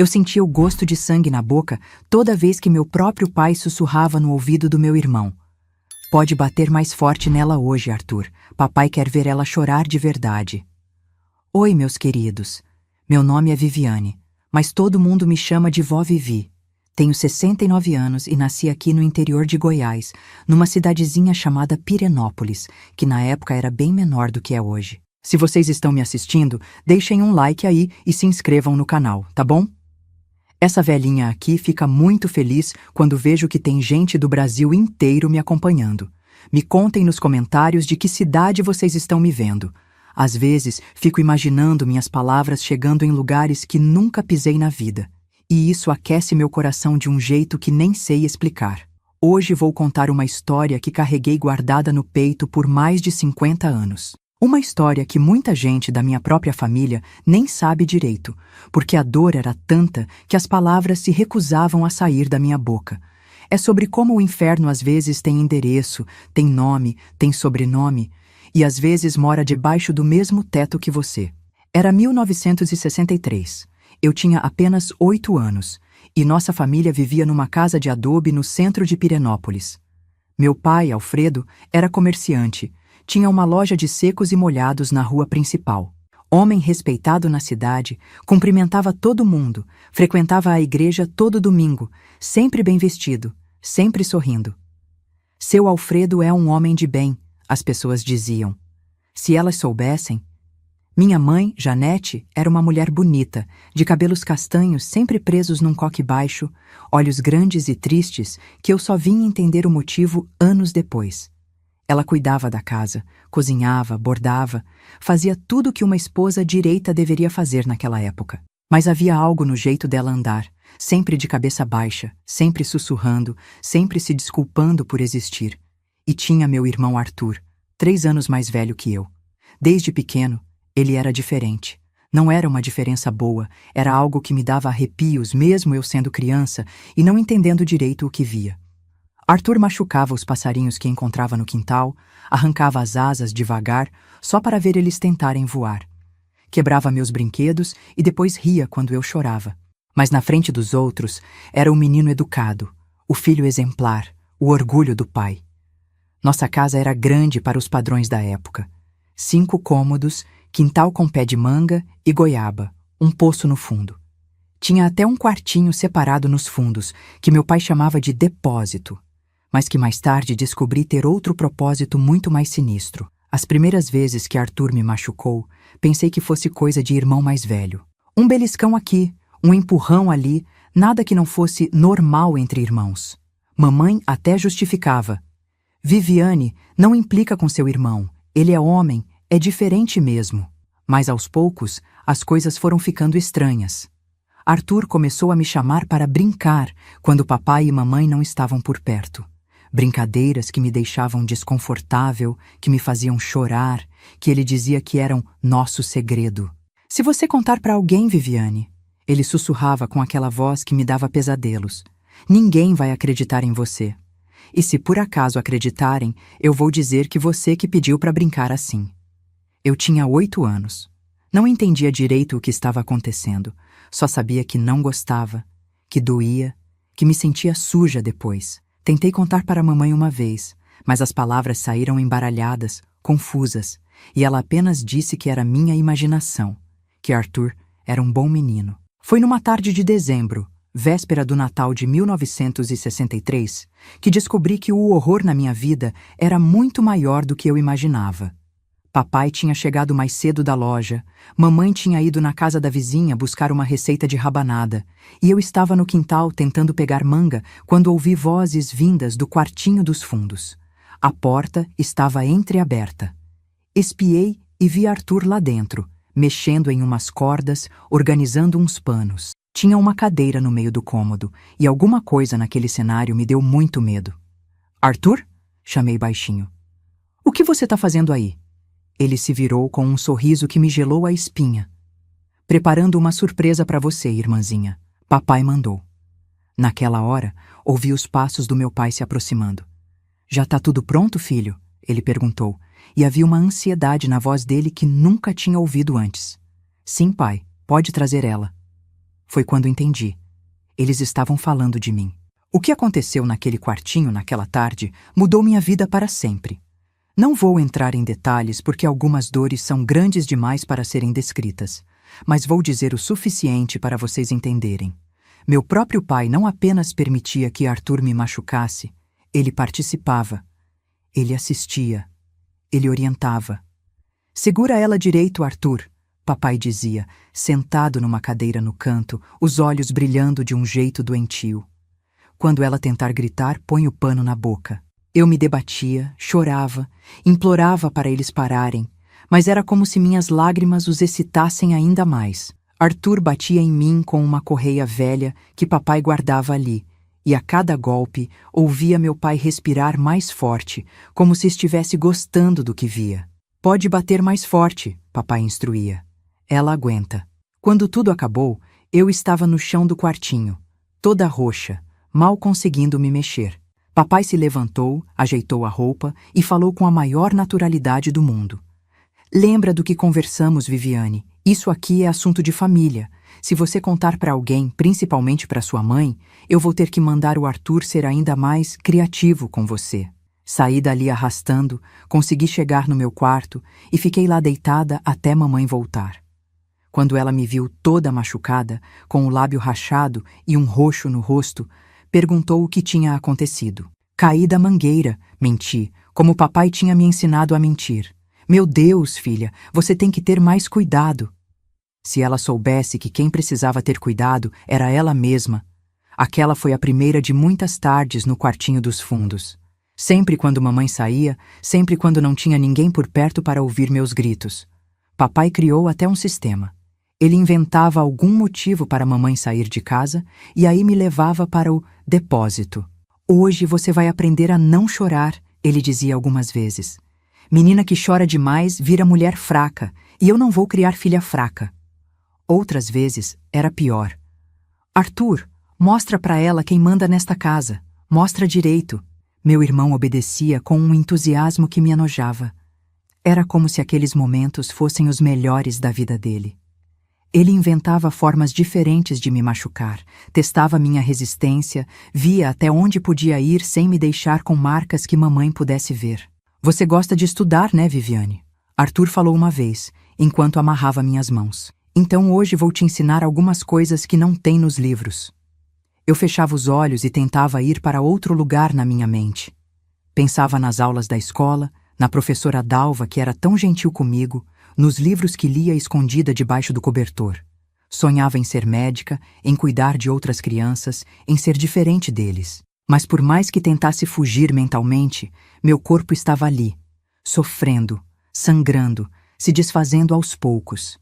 Eu sentia o gosto de sangue na boca toda vez que meu próprio pai sussurrava no ouvido do meu irmão. Pode bater mais forte nela hoje, Arthur. Papai quer ver ela chorar de verdade. Oi, meus queridos. Meu nome é Viviane, mas todo mundo me chama de Vó Vivi. Tenho 69 anos e nasci aqui no interior de Goiás, numa cidadezinha chamada Pirenópolis, que na época era bem menor do que é hoje. Se vocês estão me assistindo, deixem um like aí e se inscrevam no canal, tá bom? Essa velhinha aqui fica muito feliz quando vejo que tem gente do Brasil inteiro me acompanhando. Me contem nos comentários de que cidade vocês estão me vendo. Às vezes, fico imaginando minhas palavras chegando em lugares que nunca pisei na vida. E isso aquece meu coração de um jeito que nem sei explicar. Hoje vou contar uma história que carreguei guardada no peito por mais de 50 anos. Uma história que muita gente da minha própria família nem sabe direito, porque a dor era tanta que as palavras se recusavam a sair da minha boca. É sobre como o inferno às vezes tem endereço, tem nome, tem sobrenome, e às vezes mora debaixo do mesmo teto que você. Era 1963. Eu tinha apenas 8 anos, e nossa família vivia numa casa de adobe no centro de Pirenópolis. Meu pai, Alfredo, era comerciante. Tinha uma loja de secos e molhados na rua principal. Homem respeitado na cidade, cumprimentava todo mundo, frequentava a igreja todo domingo, sempre bem vestido, sempre sorrindo. Seu Alfredo é um homem de bem, as pessoas diziam. Se elas soubessem. Minha mãe, Janete, era uma mulher bonita, de cabelos castanhos sempre presos num coque baixo, olhos grandes e tristes, que eu só vim entender o motivo anos depois. Ela cuidava da casa, cozinhava, bordava, fazia tudo o que uma esposa direita deveria fazer naquela época. Mas havia algo no jeito dela andar, sempre de cabeça baixa, sempre sussurrando, sempre se desculpando por existir. E tinha meu irmão Arthur, 3 anos mais velho que eu. Desde pequeno, ele era diferente. Não era uma diferença boa, era algo que me dava arrepios mesmo eu sendo criança e não entendendo direito o que via. Arthur machucava os passarinhos que encontrava no quintal, arrancava as asas devagar, só para ver eles tentarem voar. Quebrava meus brinquedos e depois ria quando eu chorava. Mas na frente dos outros, era o menino educado, o filho exemplar, o orgulho do pai. Nossa casa era grande para os padrões da época. 5 cômodos, quintal com pé de manga e goiaba, um poço no fundo. Tinha até um quartinho separado nos fundos, que meu pai chamava de depósito, mas que mais tarde descobri ter outro propósito muito mais sinistro. As primeiras vezes que Arthur me machucou, pensei que fosse coisa de irmão mais velho. Um beliscão aqui, um empurrão ali, nada que não fosse normal entre irmãos. Mamãe até justificava. Viviane, não implica com seu irmão, ele é homem, é diferente mesmo. Mas aos poucos, as coisas foram ficando estranhas. Arthur começou a me chamar para brincar quando papai e mamãe não estavam por perto. Brincadeiras que me deixavam desconfortável, que me faziam chorar, que ele dizia que eram nosso segredo. Se você contar para alguém, Viviane, ele sussurrava com aquela voz que me dava pesadelos. Ninguém vai acreditar em você. E se por acaso acreditarem, eu vou dizer que você que pediu para brincar assim. Eu tinha 8 anos. Não entendia direito o que estava acontecendo. Só sabia que não gostava, que doía, que me sentia suja depois. Tentei contar para a mamãe uma vez, mas as palavras saíram embaralhadas, confusas, e ela apenas disse que era minha imaginação, que Arthur era um bom menino. Foi numa tarde de dezembro, véspera do Natal de 1963, que descobri que o horror na minha vida era muito maior do que eu imaginava. Papai tinha chegado mais cedo da loja, mamãe tinha ido na casa da vizinha buscar uma receita de rabanada, e eu estava no quintal tentando pegar manga quando ouvi vozes vindas do quartinho dos fundos. A porta estava entreaberta. Espiei e vi Arthur lá dentro, mexendo em umas cordas, organizando uns panos. Tinha uma cadeira no meio do cômodo, e alguma coisa naquele cenário me deu muito medo. Arthur? Chamei baixinho. O que você está fazendo aí? Ele se virou com um sorriso que me gelou a espinha. Preparando uma surpresa para você, irmãzinha. Papai mandou. Naquela hora, ouvi os passos do meu pai se aproximando. Já tá tudo pronto, filho? Ele perguntou, e havia uma ansiedade na voz dele que nunca tinha ouvido antes. Sim, pai, pode trazer ela. Foi quando entendi. Eles estavam falando de mim. O que aconteceu naquele quartinho naquela tarde mudou minha vida para sempre. Não vou entrar em detalhes porque algumas dores são grandes demais para serem descritas, mas vou dizer o suficiente para vocês entenderem. Meu próprio pai não apenas permitia que Arthur me machucasse, ele participava. Ele assistia. Ele orientava. Segura ela direito, Arthur, papai dizia, sentado numa cadeira no canto, os olhos brilhando de um jeito doentio. Quando ela tentar gritar, põe o pano na boca. Eu me debatia, chorava, implorava para eles pararem, mas era como se minhas lágrimas os excitassem ainda mais. Arthur batia em mim com uma correia velha que papai guardava ali, e a cada golpe ouvia meu pai respirar mais forte, como se estivesse gostando do que via. Pode bater mais forte, papai instruía. Ela aguenta. Quando tudo acabou, eu estava no chão do quartinho, toda roxa, mal conseguindo me mexer. Papai se levantou, ajeitou a roupa e falou com a maior naturalidade do mundo. Lembra do que conversamos, Viviane? Isso aqui é assunto de família. Se você contar para alguém, principalmente para sua mãe, eu vou ter que mandar o Arthur ser ainda mais criativo com você. Saí dali arrastando, consegui chegar no meu quarto e fiquei lá deitada até mamãe voltar. Quando ela me viu toda machucada, com o lábio rachado e um roxo no rosto, perguntou o que tinha acontecido. Caí da mangueira, menti, como papai tinha me ensinado a mentir. Meu Deus, filha, você tem que ter mais cuidado. Se ela soubesse que quem precisava ter cuidado era ela mesma. Aquela foi a primeira de muitas tardes no quartinho dos fundos. Sempre quando mamãe saía, sempre quando não tinha ninguém por perto para ouvir meus gritos. Papai criou até um sistema. Ele inventava algum motivo para mamãe sair de casa e aí me levava para o depósito. Hoje você vai aprender a não chorar, ele dizia algumas vezes. Menina que chora demais vira mulher fraca, e eu não vou criar filha fraca. Outras vezes era pior. Arthur, mostra para ela quem manda nesta casa. Mostra direito. Meu irmão obedecia com um entusiasmo que me enojava. Era como se aqueles momentos fossem os melhores da vida dele. Ele inventava formas diferentes de me machucar, testava minha resistência, via até onde podia ir sem me deixar com marcas que mamãe pudesse ver. Você gosta de estudar, né, Viviane? Arthur falou uma vez, enquanto amarrava minhas mãos. Então hoje vou te ensinar algumas coisas que não tem nos livros. Eu fechava os olhos e tentava ir para outro lugar na minha mente. Pensava nas aulas da escola, na professora Dalva que era tão gentil comigo, nos livros que lia escondida debaixo do cobertor. Sonhava em ser médica, em cuidar de outras crianças, em ser diferente deles. Mas por mais que tentasse fugir mentalmente, meu corpo estava ali, sofrendo, sangrando, se desfazendo aos poucos.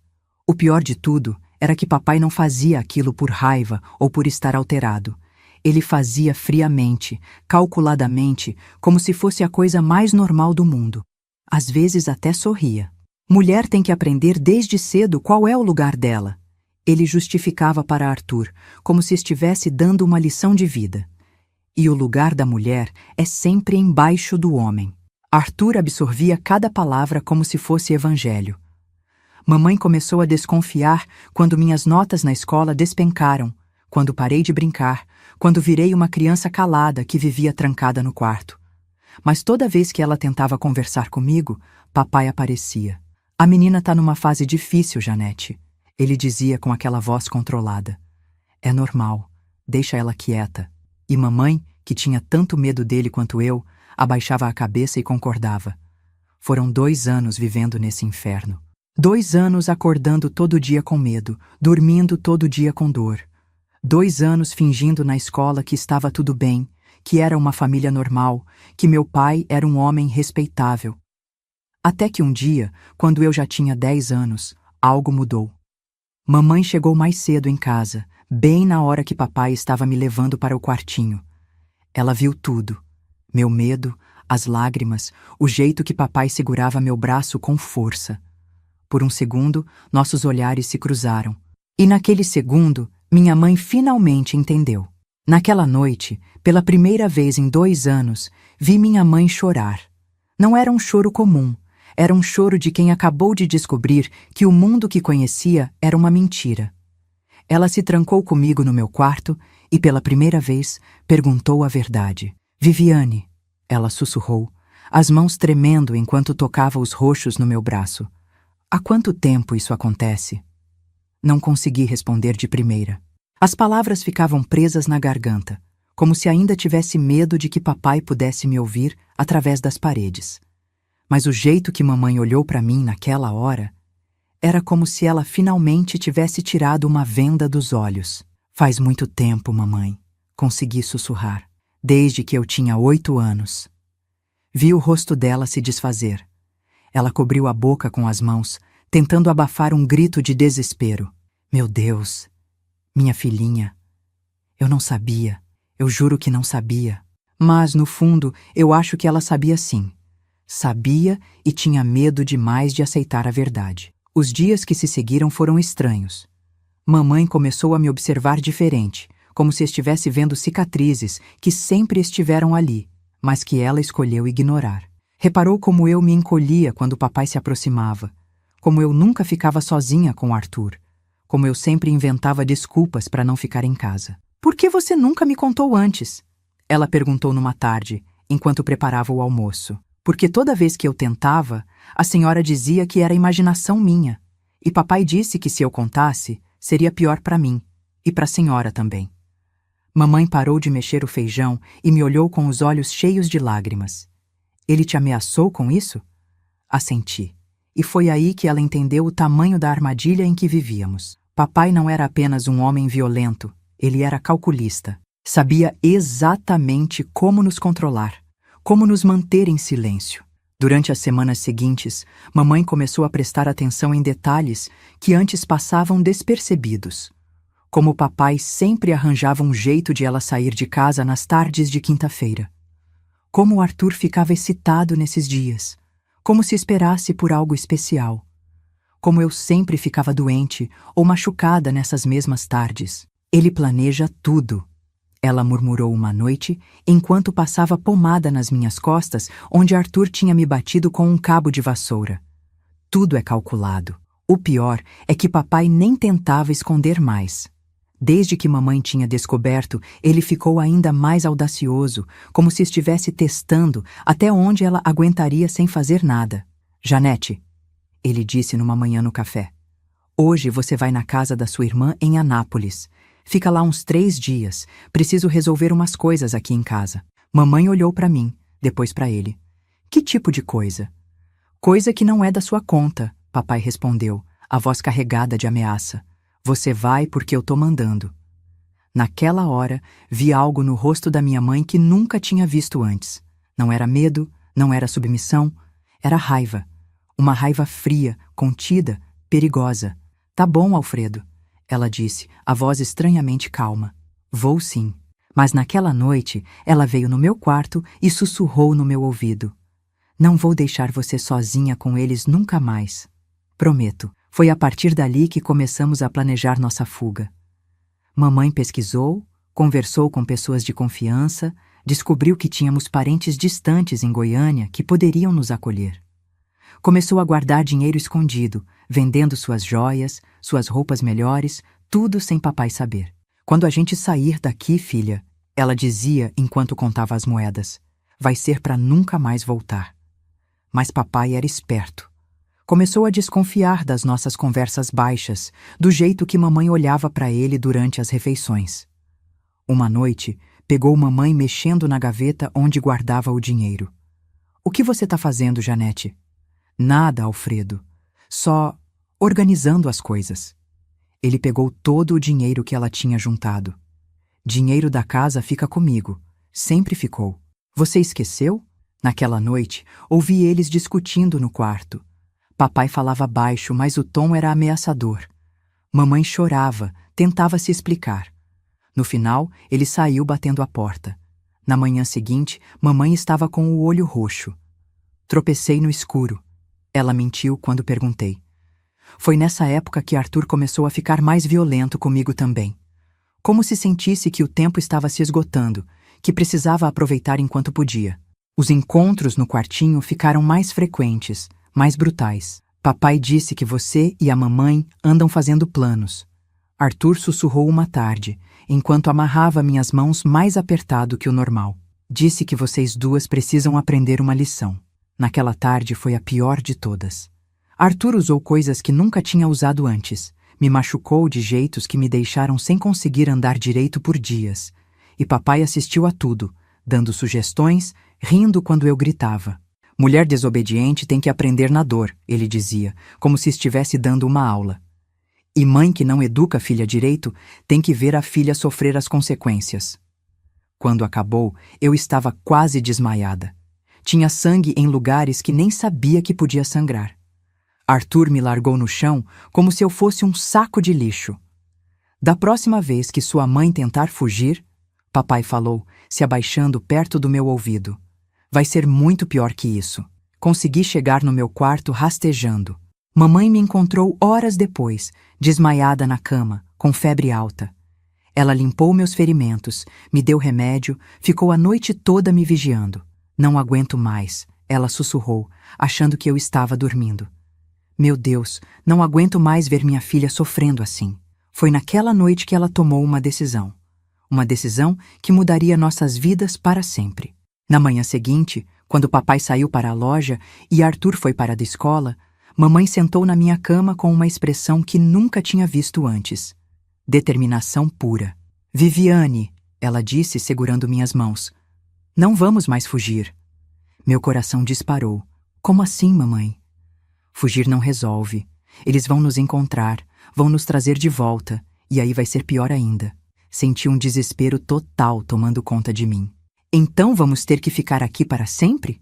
O pior de tudo era que papai não fazia aquilo por raiva ou por estar alterado. Ele fazia friamente, calculadamente, como se fosse a coisa mais normal do mundo. Às vezes até sorria. Mulher tem que aprender desde cedo qual é o lugar dela. Ele justificava para Arthur, como se estivesse dando uma lição de vida. E o lugar da mulher é sempre embaixo do homem. Arthur absorvia cada palavra como se fosse evangelho. Mamãe começou a desconfiar quando minhas notas na escola despencaram, quando parei de brincar, quando virei uma criança calada que vivia trancada no quarto. Mas toda vez que ela tentava conversar comigo, papai aparecia. A menina tá numa fase difícil, Janete, ele dizia com aquela voz controlada. É normal, deixa ela quieta. E mamãe, que tinha tanto medo dele quanto eu, abaixava a cabeça e concordava. Foram 2 anos vivendo nesse inferno. 2 anos acordando todo dia com medo, dormindo todo dia com dor. 2 anos fingindo na escola que estava tudo bem, que era uma família normal, que meu pai era um homem respeitável. Até que um dia, quando eu já tinha 10 anos, algo mudou. Mamãe chegou mais cedo em casa, bem na hora que papai estava me levando para o quartinho. Ela viu tudo. Meu medo, as lágrimas, o jeito que papai segurava meu braço com força. Por um segundo, nossos olhares se cruzaram. E naquele segundo, minha mãe finalmente entendeu. Naquela noite, pela primeira vez em 2 anos, vi minha mãe chorar. Não era um choro comum. Era um choro de quem acabou de descobrir que o mundo que conhecia era uma mentira. Ela se trancou comigo no meu quarto e, pela primeira vez, perguntou a verdade. Viviane, ela sussurrou, as mãos tremendo enquanto tocava os roxos no meu braço. Há quanto tempo isso acontece? Não consegui responder de primeira. As palavras ficavam presas na garganta, como se ainda tivesse medo de que papai pudesse me ouvir através das paredes. Mas o jeito que mamãe olhou para mim naquela hora era como se ela finalmente tivesse tirado uma venda dos olhos. Faz muito tempo, mamãe, consegui sussurrar, desde que eu tinha 8 anos. Vi o rosto dela se desfazer. Ela cobriu a boca com as mãos, tentando abafar um grito de desespero. Meu Deus, minha filhinha. Eu não sabia, eu juro que não sabia. Mas, no fundo, eu acho que ela sabia sim. Sabia e tinha medo demais de aceitar a verdade. Os dias que se seguiram foram estranhos. Mamãe começou a me observar diferente, como se estivesse vendo cicatrizes que sempre estiveram ali, mas que ela escolheu ignorar. Reparou como eu me encolhia quando papai se aproximava, como eu nunca ficava sozinha com Arthur, como eu sempre inventava desculpas para não ficar em casa. Por que você nunca me contou antes? Ela perguntou numa tarde, enquanto preparava o almoço. Porque toda vez que eu tentava, a senhora dizia que era imaginação minha, e papai disse que se eu contasse, seria pior para mim, e para a senhora também. Mamãe parou de mexer o feijão e me olhou com os olhos cheios de lágrimas. Ele te ameaçou com isso? Assenti. E foi aí que ela entendeu o tamanho da armadilha em que vivíamos. Papai não era apenas um homem violento, ele era calculista. Sabia exatamente como nos controlar, como nos manter em silêncio. Durante as semanas seguintes, mamãe começou a prestar atenção em detalhes que antes passavam despercebidos. Como papai sempre arranjava um jeito de ela sair de casa nas tardes de quinta-feira. Como o Arthur ficava excitado nesses dias, como se esperasse por algo especial. Como eu sempre ficava doente ou machucada nessas mesmas tardes. Ele planeja tudo. Ela murmurou uma noite, enquanto passava pomada nas minhas costas, onde Arthur tinha me batido com um cabo de vassoura. Tudo é calculado. O pior é que papai nem tentava esconder mais. Desde que mamãe tinha descoberto, ele ficou ainda mais audacioso, como se estivesse testando até onde ela aguentaria sem fazer nada. Janete, ele disse numa manhã no café, hoje você vai na casa da sua irmã em Anápolis. Fica lá uns 3 dias. Preciso resolver umas coisas aqui em casa. Mamãe olhou para mim, depois para ele. Que tipo de coisa? Coisa que não é da sua conta, papai respondeu, a voz carregada de ameaça. Você vai porque eu tô mandando. Naquela hora, vi algo no rosto da minha mãe que nunca tinha visto antes. Não era medo, não era submissão, era raiva. Uma raiva fria, contida, perigosa. Tá bom, Alfredo. Ela disse, a voz estranhamente calma. Vou sim. Mas naquela noite, ela veio no meu quarto e sussurrou no meu ouvido. Não vou deixar você sozinha com eles nunca mais. Prometo. Foi a partir dali que começamos a planejar nossa fuga. Mamãe pesquisou, conversou com pessoas de confiança, descobriu que tínhamos parentes distantes em Goiânia que poderiam nos acolher. Começou a guardar dinheiro escondido, vendendo suas joias, suas roupas melhores, tudo sem papai saber. Quando a gente sair daqui, filha, ela dizia enquanto contava as moedas, vai ser para nunca mais voltar. Mas papai era esperto. Começou a desconfiar das nossas conversas baixas, do jeito que mamãe olhava para ele durante as refeições. Uma noite, pegou mamãe mexendo na gaveta onde guardava o dinheiro. O que você tá fazendo, Janete? Nada, Alfredo. Só organizando as coisas. Ele pegou todo o dinheiro que ela tinha juntado. Dinheiro da casa fica comigo. Sempre ficou. Você esqueceu? Naquela noite, ouvi eles discutindo no quarto. Papai falava baixo, mas o tom era ameaçador. Mamãe chorava, tentava se explicar. No final, ele saiu batendo a porta. Na manhã seguinte, mamãe estava com o olho roxo. Tropecei no escuro. Ela mentiu quando perguntei. Foi nessa época que Arthur começou a ficar mais violento comigo também. Como se sentisse que o tempo estava se esgotando, que precisava aproveitar enquanto podia. Os encontros no quartinho ficaram mais frequentes, mais brutais. Papai disse que você e a mamãe andam fazendo planos. Arthur sussurrou uma tarde, enquanto amarrava minhas mãos mais apertado que o normal. Disse que vocês duas precisam aprender uma lição. Naquela tarde foi a pior de todas. Arthur usou coisas que nunca tinha usado antes. Me machucou de jeitos que me deixaram sem conseguir andar direito por dias. E papai assistiu a tudo, dando sugestões, rindo quando eu gritava. Mulher desobediente tem que aprender na dor, ele dizia, como se estivesse dando uma aula. E mãe que não educa a filha direito tem que ver a filha sofrer as consequências. Quando acabou, eu estava quase desmaiada. Tinha sangue em lugares que nem sabia que podia sangrar. Arthur me largou no chão como se eu fosse um saco de lixo. Da próxima vez que sua mãe tentar fugir, papai falou, se abaixando perto do meu ouvido. Vai ser muito pior que isso. Consegui chegar no meu quarto rastejando. Mamãe me encontrou horas depois, desmaiada na cama, com febre alta. Ela limpou meus ferimentos, me deu remédio, ficou a noite toda me vigiando. Não aguento mais, ela sussurrou, achando que eu estava dormindo. Meu Deus, não aguento mais ver minha filha sofrendo assim. Foi naquela noite que ela tomou uma decisão. Uma decisão que mudaria nossas vidas para sempre. Na manhã seguinte, quando papai saiu para a loja e Arthur foi para a escola, mamãe sentou na minha cama com uma expressão que nunca tinha visto antes. Determinação pura. Viviane, ela disse segurando minhas mãos. Não vamos mais fugir. Meu coração disparou. Como assim, mamãe? Fugir não resolve. Eles vão nos encontrar, vão nos trazer de volta, e aí vai ser pior ainda. Senti um desespero total tomando conta de mim. Então vamos ter que ficar aqui para sempre?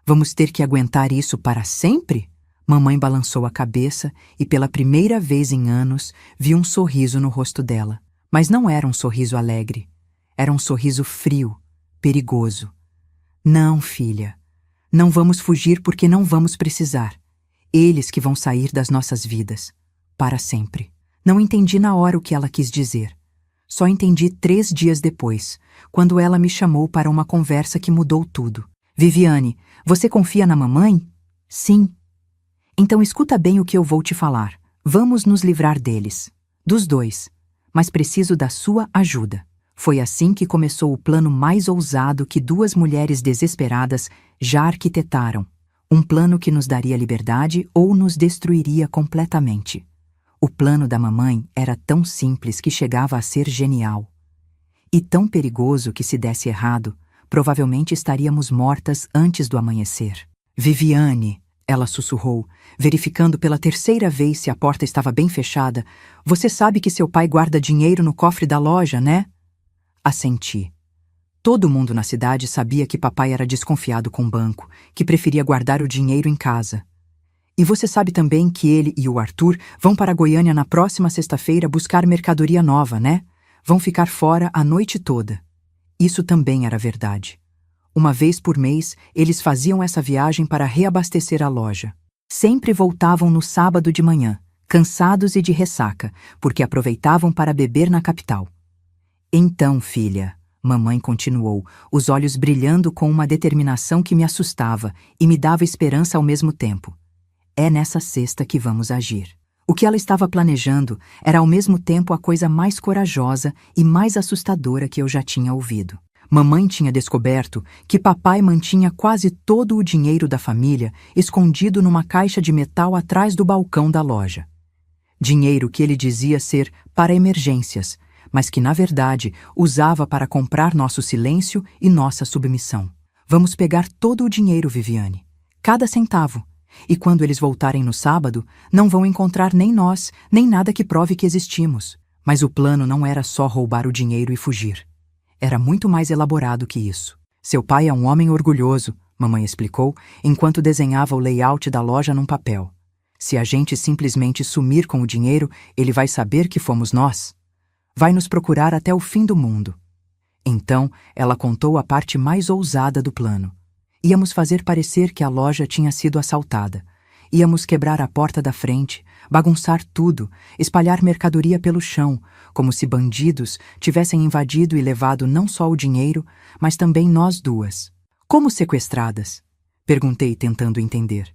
Vamos ter que aguentar isso para sempre? Mamãe balançou a cabeça e pela primeira vez em anos vi um sorriso no rosto dela. Mas não era um sorriso alegre. Era um sorriso frio, perigoso. Não, filha. Não vamos fugir porque não vamos precisar. Eles que vão sair das nossas vidas. Para sempre. Não entendi na hora o que ela quis dizer. Só entendi 3 dias depois, quando ela me chamou para uma conversa que mudou tudo. Viviane, você confia na mamãe? Sim. Então escuta bem o que eu vou te falar. Vamos nos livrar deles. Dos dois. Mas preciso da sua ajuda. Foi assim que começou o plano mais ousado que 2 mulheres desesperadas já arquitetaram. Um plano que nos daria liberdade ou nos destruiria completamente. O plano da mamãe era tão simples que chegava a ser genial. E tão perigoso que, se desse errado, provavelmente estaríamos mortas antes do amanhecer. Viviane, ela sussurrou, verificando pela 3ª vez se a porta estava bem fechada. Você sabe que seu pai guarda dinheiro no cofre da loja, né? Assenti. Todo mundo na cidade sabia que papai era desconfiado com o banco, que preferia guardar o dinheiro em casa. E você sabe também que ele e o Arthur vão para Goiânia na próxima sexta-feira buscar mercadoria nova, né? Vão ficar fora a noite toda. Isso também era verdade. Uma vez por mês, eles faziam essa viagem para reabastecer a loja. Sempre voltavam no sábado de manhã, cansados e de ressaca, porque aproveitavam para beber na capital. Então, filha, mamãe continuou, os olhos brilhando com uma determinação que me assustava e me dava esperança ao mesmo tempo. É nessa sexta que vamos agir. O que ela estava planejando era ao mesmo tempo a coisa mais corajosa e mais assustadora que eu já tinha ouvido. Mamãe tinha descoberto que papai mantinha quase todo o dinheiro da família escondido numa caixa de metal atrás do balcão da loja. Dinheiro que ele dizia ser para emergências, mas que na verdade usava para comprar nosso silêncio e nossa submissão. Vamos pegar todo o dinheiro, Viviane. Cada centavo. E quando eles voltarem no sábado, não vão encontrar nem nós, nem nada que prove que existimos. Mas o plano não era só roubar o dinheiro e fugir. Era muito mais elaborado que isso. Seu pai é um homem orgulhoso, mamãe explicou, enquanto desenhava o layout da loja num papel. Se a gente simplesmente sumir com o dinheiro, ele vai saber que fomos nós. Vai nos procurar até o fim do mundo. Então, ela contou a parte mais ousada do plano. Íamos fazer parecer que a loja tinha sido assaltada. Íamos quebrar a porta da frente, bagunçar tudo, espalhar mercadoria pelo chão, como se bandidos tivessem invadido e levado não só o dinheiro, mas também nós duas. Como sequestradas? Perguntei, tentando entender.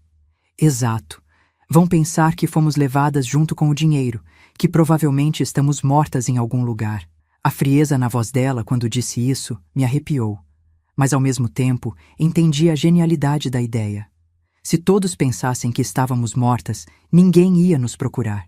Exato. Vão pensar que fomos levadas junto com o dinheiro, que provavelmente estamos mortas em algum lugar. A frieza na voz dela quando disse isso me arrepiou, mas ao mesmo tempo entendi a genialidade da ideia. Se todos pensassem que estávamos mortas, ninguém ia nos procurar.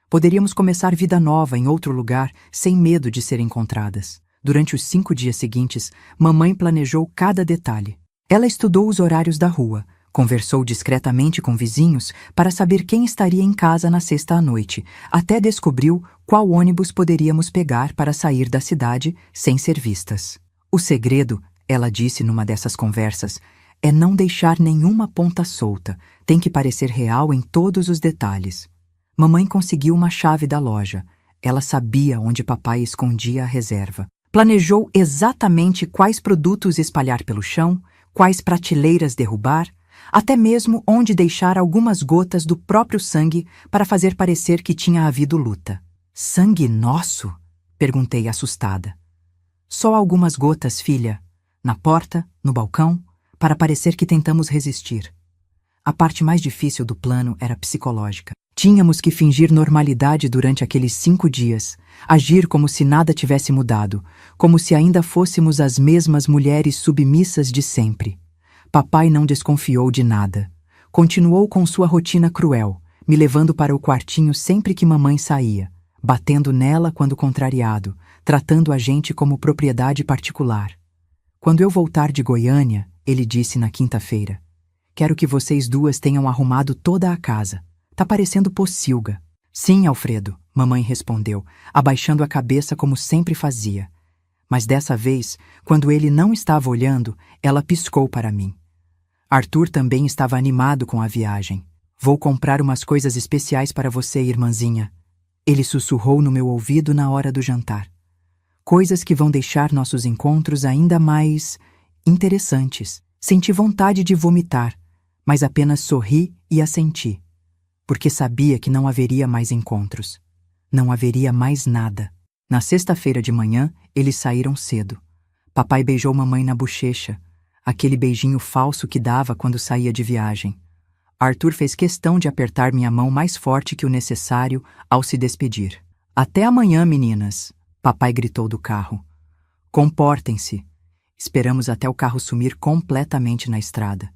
Poderíamos começar vida nova em outro lugar sem medo de ser encontradas. Durante os 5 dias seguintes, mamãe planejou cada detalhe. Ela estudou os horários da rua, conversou discretamente com vizinhos para saber quem estaria em casa na sexta à noite, até descobriu qual ônibus poderíamos pegar para sair da cidade sem ser vistas. O segredo, ela disse numa dessas conversas, é não deixar nenhuma ponta solta, tem que parecer real em todos os detalhes. Mamãe conseguiu uma chave da loja. Ela sabia onde papai escondia a reserva. Planejou exatamente quais produtos espalhar pelo chão, quais prateleiras derrubar, até mesmo onde deixar algumas gotas do próprio sangue para fazer parecer que tinha havido luta. Sangue nosso? Perguntei assustada. Só algumas gotas, filha. Na porta, no balcão, para parecer que tentamos resistir. A parte mais difícil do plano era psicológica. Tínhamos que fingir normalidade durante aqueles 5 dias, agir como se nada tivesse mudado, como se ainda fôssemos as mesmas mulheres submissas de sempre. Papai não desconfiou de nada. Continuou com sua rotina cruel, me levando para o quartinho sempre que mamãe saía, batendo nela quando contrariado, tratando a gente como propriedade particular. Quando eu voltar de Goiânia, ele disse na quinta-feira, quero que vocês duas tenham arrumado toda a casa. Tá parecendo pocilga. Sim, Alfredo, mamãe respondeu, abaixando a cabeça como sempre fazia. Mas dessa vez, quando ele não estava olhando, ela piscou para mim. Arthur também estava animado com a viagem. Vou comprar umas coisas especiais para você, irmãzinha. Ele sussurrou no meu ouvido na hora do jantar. Coisas que vão deixar nossos encontros ainda mais interessantes. Senti vontade de vomitar, mas apenas sorri e assenti. Porque sabia que não haveria mais encontros. Não haveria mais nada. Na sexta-feira de manhã, eles saíram cedo. Papai beijou mamãe na bochecha, aquele beijinho falso que dava quando saía de viagem. Arthur fez questão de apertar minha mão mais forte que o necessário ao se despedir. Até amanhã, meninas, papai gritou do carro. Comportem-se. Esperamos até o carro sumir completamente na estrada.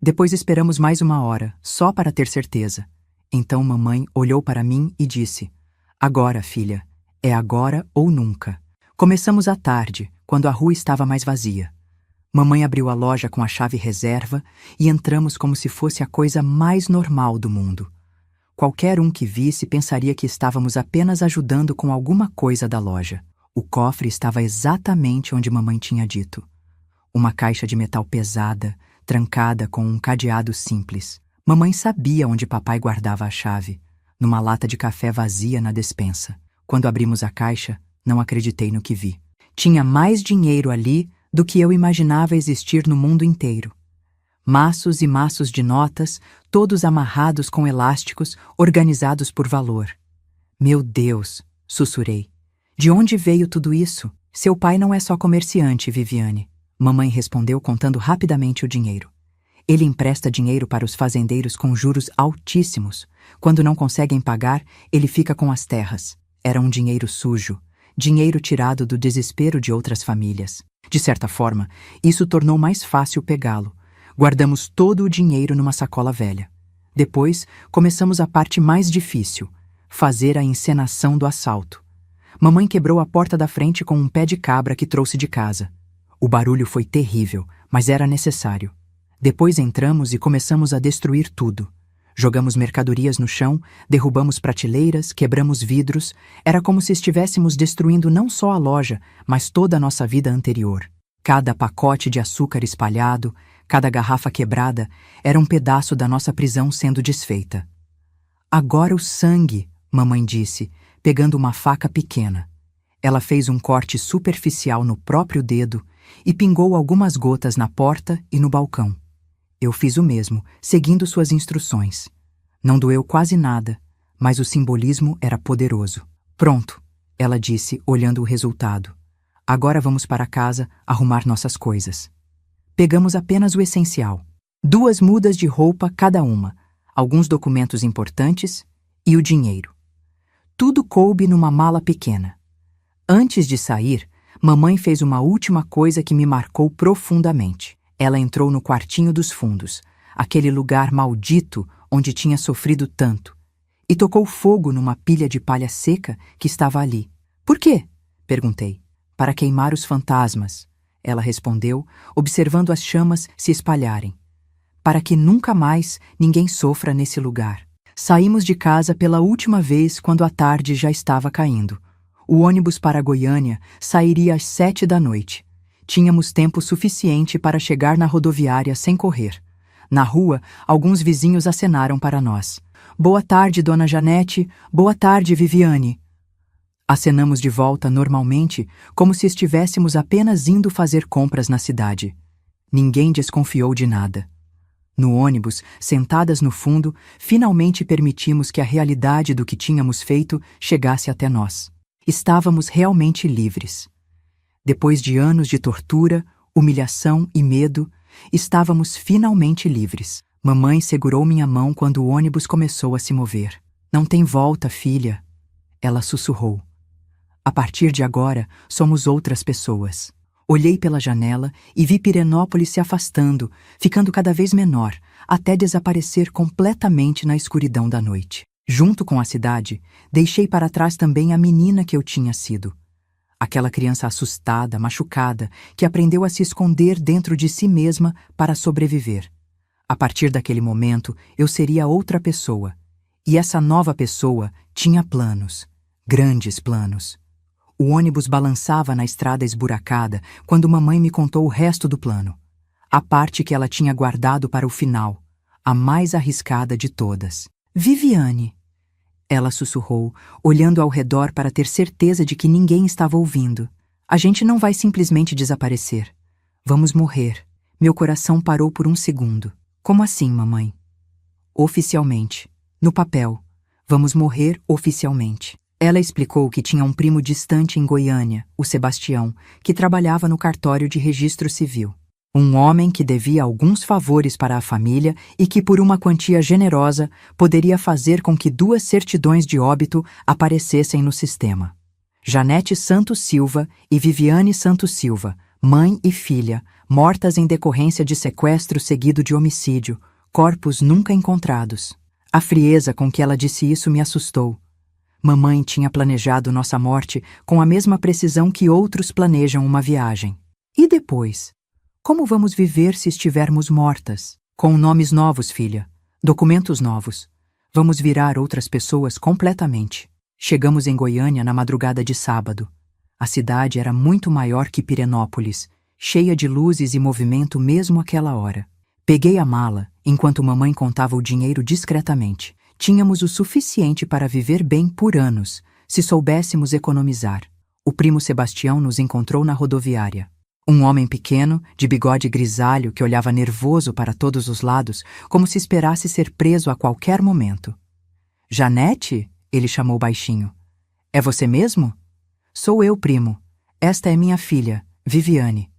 Depois esperamos mais 1 hora, só para ter certeza. Então mamãe olhou para mim e disse, agora, filha, é agora ou nunca. Começamos à tarde, quando a rua estava mais vazia. Mamãe abriu a loja com a chave reserva e entramos como se fosse a coisa mais normal do mundo. Qualquer um que visse pensaria que estávamos apenas ajudando com alguma coisa da loja. O cofre estava exatamente onde mamãe tinha dito. Uma caixa de metal pesada, trancada com um cadeado simples. Mamãe sabia onde papai guardava a chave, numa lata de café vazia na despensa. Quando abrimos a caixa, não acreditei no que vi. Tinha mais dinheiro ali do que eu imaginava existir no mundo inteiro. Maços e maços de notas, todos amarrados com elásticos, organizados por valor. Meu Deus, sussurrei. De onde veio tudo isso? Seu pai não é só comerciante, Viviane. Mamãe respondeu contando rapidamente o dinheiro. Ele empresta dinheiro para os fazendeiros com juros altíssimos. Quando não conseguem pagar, ele fica com as terras. Era um dinheiro sujo, dinheiro tirado do desespero de outras famílias. De certa forma, isso tornou mais fácil pegá-lo. Guardamos todo o dinheiro numa sacola velha. Depois, começamos a parte mais difícil, fazer a encenação do assalto. Mamãe quebrou a porta da frente com um pé de cabra que trouxe de casa. O barulho foi terrível, mas era necessário. Depois entramos e começamos a destruir tudo. Jogamos mercadorias no chão, derrubamos prateleiras, quebramos vidros. Era como se estivéssemos destruindo não só a loja, mas toda a nossa vida anterior. Cada pacote de açúcar espalhado, cada garrafa quebrada, era um pedaço da nossa prisão sendo desfeita. Agora o sangue, mamãe disse, pegando uma faca pequena. Ela fez um corte superficial no próprio dedo e pingou algumas gotas na porta e no balcão. Eu fiz o mesmo, seguindo suas instruções. Não doeu quase nada, mas o simbolismo era poderoso. Pronto, ela disse, olhando o resultado. Agora vamos para casa arrumar nossas coisas. Pegamos apenas o essencial. 2 mudas de roupa cada uma, alguns documentos importantes e o dinheiro. Tudo coube numa mala pequena. Antes de sair, mamãe fez uma última coisa que me marcou profundamente. Ela entrou no quartinho dos fundos, aquele lugar maldito onde tinha sofrido tanto, e tocou fogo numa pilha de palha seca que estava ali. Por quê? Perguntei. Para queimar os fantasmas, ela respondeu, observando as chamas se espalharem. Para que nunca mais ninguém sofra nesse lugar. Saímos de casa pela última vez quando a tarde já estava caindo. O ônibus para Goiânia sairia às 7 da noite. Tínhamos tempo suficiente para chegar na rodoviária sem correr. Na rua, alguns vizinhos acenaram para nós. Boa tarde, dona Janete. Boa tarde, Viviane. Acenamos de volta normalmente, como se estivéssemos apenas indo fazer compras na cidade. Ninguém desconfiou de nada. No ônibus, sentadas no fundo, finalmente permitimos que a realidade do que tínhamos feito chegasse até nós. Estávamos realmente livres. Depois de anos de tortura, humilhação e medo, estávamos finalmente livres. Mamãe segurou minha mão quando o ônibus começou a se mover. Não tem volta, filha, ela sussurrou. A partir de agora, somos outras pessoas. Olhei pela janela e vi Pirenópolis se afastando, ficando cada vez menor, até desaparecer completamente na escuridão da noite. Junto com a cidade, deixei para trás também a menina que eu tinha sido. Aquela criança assustada, machucada, que aprendeu a se esconder dentro de si mesma para sobreviver. A partir daquele momento, eu seria outra pessoa. E essa nova pessoa tinha planos, grandes planos. O ônibus balançava na estrada esburacada quando mamãe me contou o resto do plano. A parte que ela tinha guardado para o final, a mais arriscada de todas. Viviane, ela sussurrou, olhando ao redor para ter certeza de que ninguém estava ouvindo. A gente não vai simplesmente desaparecer. Vamos morrer. Meu coração parou por um segundo. Como assim, mamãe? Oficialmente. No papel. Vamos morrer oficialmente. Ela explicou que tinha um primo distante em Goiânia, o Sebastião, que trabalhava no cartório de registro civil. Um homem que devia alguns favores para a família e que, por uma quantia generosa, poderia fazer com que 2 certidões de óbito aparecessem no sistema. Janete Santos Silva e Viviane Santos Silva, mãe e filha, mortas em decorrência de sequestro seguido de homicídio, corpos nunca encontrados. A frieza com que ela disse isso me assustou. Mamãe tinha planejado nossa morte com a mesma precisão que outros planejam uma viagem. E depois? Como vamos viver se estivermos mortas? Com nomes novos, filha. Documentos novos. Vamos virar outras pessoas completamente. Chegamos em Goiânia na madrugada de sábado. A cidade era muito maior que Pirenópolis, cheia de luzes e movimento mesmo àquela hora. Peguei a mala, enquanto mamãe contava o dinheiro discretamente. Tínhamos o suficiente para viver bem por anos, se soubéssemos economizar. O primo Sebastião nos encontrou na rodoviária. Um homem pequeno, de bigode grisalho, que olhava nervoso para todos os lados, como se esperasse ser preso a qualquer momento. Janete? Ele chamou baixinho. É você mesmo? Sou eu, primo. Esta é minha filha, Viviane.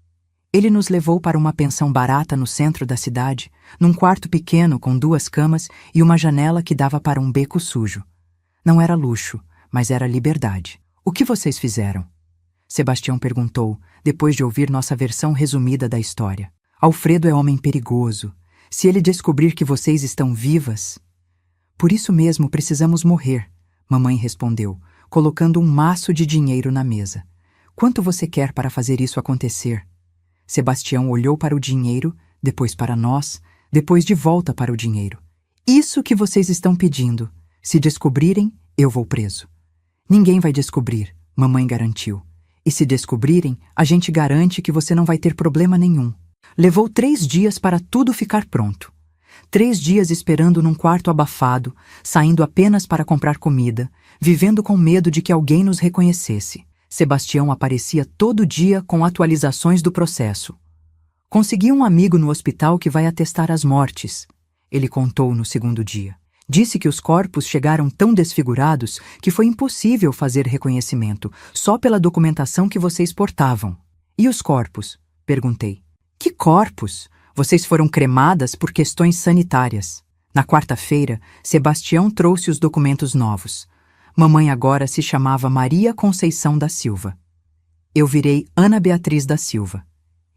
Ele nos levou para uma pensão barata no centro da cidade, num quarto pequeno com 2 camas e uma janela que dava para um beco sujo. Não era luxo, mas era liberdade. O que vocês fizeram? Sebastião perguntou, depois de ouvir nossa versão resumida da história. Alfredo é homem perigoso. Se ele descobrir que vocês estão vivas... Por isso mesmo precisamos morrer, mamãe respondeu, colocando um maço de dinheiro na mesa. Quanto você quer para fazer isso acontecer? Sebastião olhou para o dinheiro, depois para nós, depois de volta para o dinheiro. Isso que vocês estão pedindo. Se descobrirem, eu vou preso. Ninguém vai descobrir, mamãe garantiu. E se descobrirem, a gente garante que você não vai ter problema nenhum. Levou 3 dias para tudo ficar pronto. 3 dias esperando num quarto abafado, saindo apenas para comprar comida, vivendo com medo de que alguém nos reconhecesse. Sebastião aparecia todo dia com atualizações do processo. Consegui um amigo no hospital que vai atestar as mortes, ele contou no 2º dia. Disse que os corpos chegaram tão desfigurados que foi impossível fazer reconhecimento, só pela documentação que vocês portavam. E os corpos? Perguntei. Que corpos? Vocês foram cremadas por questões sanitárias. Na quarta-feira, Sebastião trouxe os documentos novos. Mamãe agora se chamava Maria Conceição da Silva. Eu virei Ana Beatriz da Silva.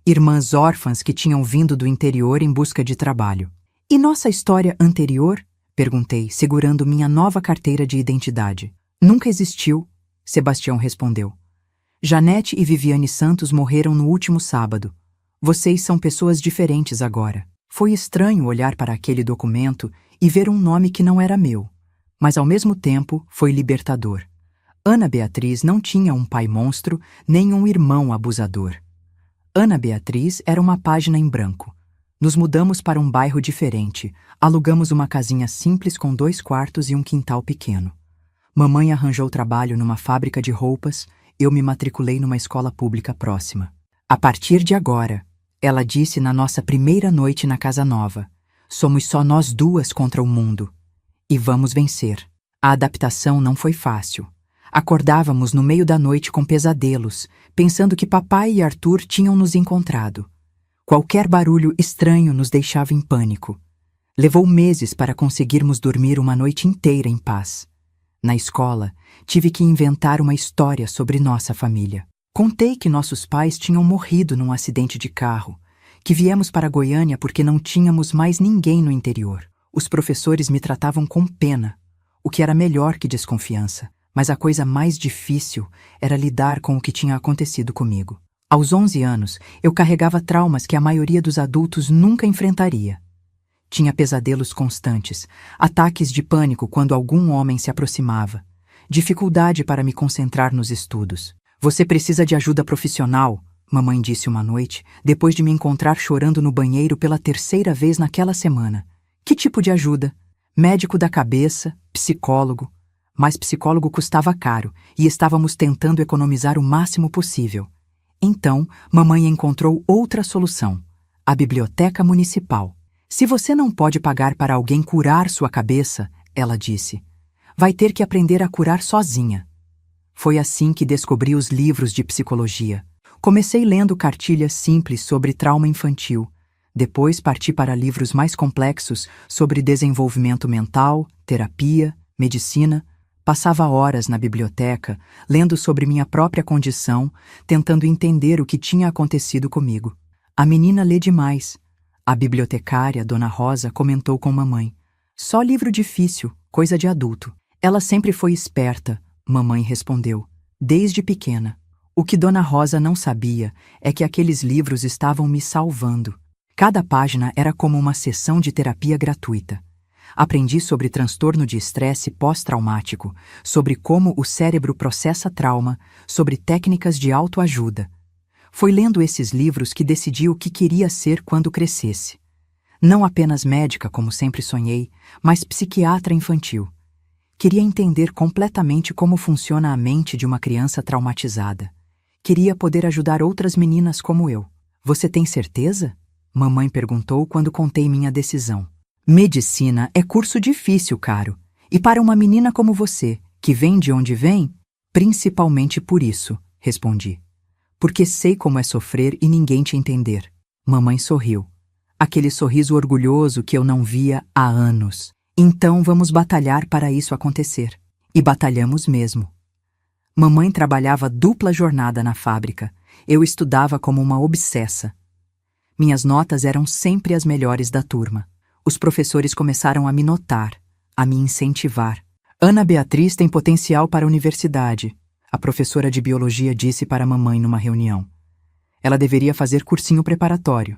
Irmãs órfãs que tinham vindo do interior em busca de trabalho. E nossa história anterior? Perguntei, segurando minha nova carteira de identidade. Nunca existiu, Sebastião respondeu. Janete e Viviane Santos morreram no último sábado. Vocês são pessoas diferentes agora. Foi estranho olhar para aquele documento e ver um nome que não era meu, mas ao mesmo tempo foi libertador. Ana Beatriz não tinha um pai monstro, nem um irmão abusador. Ana Beatriz era uma página em branco. Nos mudamos para um bairro diferente, alugamos uma casinha simples com 2 quartos e um quintal pequeno. Mamãe arranjou trabalho numa fábrica de roupas, eu me matriculei numa escola pública próxima. A partir de agora, ela disse na nossa primeira noite na casa nova, somos só nós duas contra o mundo. E vamos vencer. A adaptação não foi fácil. Acordávamos no meio da noite com pesadelos, pensando que papai e Arthur tinham nos encontrado. Qualquer barulho estranho nos deixava em pânico. Levou meses para conseguirmos dormir uma noite inteira em paz. Na escola, tive que inventar uma história sobre nossa família. Contei que nossos pais tinham morrido num acidente de carro, que viemos para Goiânia porque não tínhamos mais ninguém no interior. Os professores me tratavam com pena, o que era melhor que desconfiança, mas a coisa mais difícil era lidar com o que tinha acontecido comigo. Aos 11 anos, eu carregava traumas que a maioria dos adultos nunca enfrentaria. Tinha pesadelos constantes, ataques de pânico quando algum homem se aproximava, dificuldade para me concentrar nos estudos. Você precisa de ajuda profissional, mamãe disse uma noite, depois de me encontrar chorando no banheiro pela 3ª vez naquela semana. Que tipo de ajuda? Médico da cabeça, psicólogo. Mas psicólogo custava caro e estávamos tentando economizar o máximo possível. Então, mamãe encontrou outra solução: a biblioteca municipal. Se você não pode pagar para alguém curar sua cabeça, ela disse, vai ter que aprender a curar sozinha. Foi assim que descobri os livros de psicologia. Comecei lendo cartilhas simples sobre trauma infantil. Depois parti para livros mais complexos sobre desenvolvimento mental, terapia, medicina. Passava horas na biblioteca, lendo sobre minha própria condição, tentando entender o que tinha acontecido comigo. A menina lê demais. A bibliotecária, Dona Rosa, comentou com mamãe. Só livro difícil, coisa de adulto. Ela sempre foi esperta, mamãe respondeu, desde pequena. O que Dona Rosa não sabia é que aqueles livros estavam me salvando. Cada página era como uma sessão de terapia gratuita. Aprendi sobre transtorno de estresse pós-traumático, sobre como o cérebro processa trauma, sobre técnicas de autoajuda. Foi lendo esses livros que decidi o que queria ser quando crescesse. Não apenas médica, como sempre sonhei, mas psiquiatra infantil. Queria entender completamente como funciona a mente de uma criança traumatizada. Queria poder ajudar outras meninas como eu. Você tem certeza? Mamãe perguntou quando contei minha decisão. Medicina é curso difícil, caro. E para uma menina como você, que vem de onde vem, principalmente por isso, respondi. Porque sei como é sofrer e ninguém te entender. Mamãe sorriu. Aquele sorriso orgulhoso que eu não via há anos. Então vamos batalhar para isso acontecer. E batalhamos mesmo. Mamãe trabalhava dupla jornada na fábrica. Eu estudava como uma obsessa. Minhas notas eram sempre as melhores da turma. Os professores começaram a me notar, a me incentivar. Ana Beatriz tem potencial para a universidade, a professora de biologia disse para a mamãe numa reunião. Ela deveria fazer cursinho preparatório.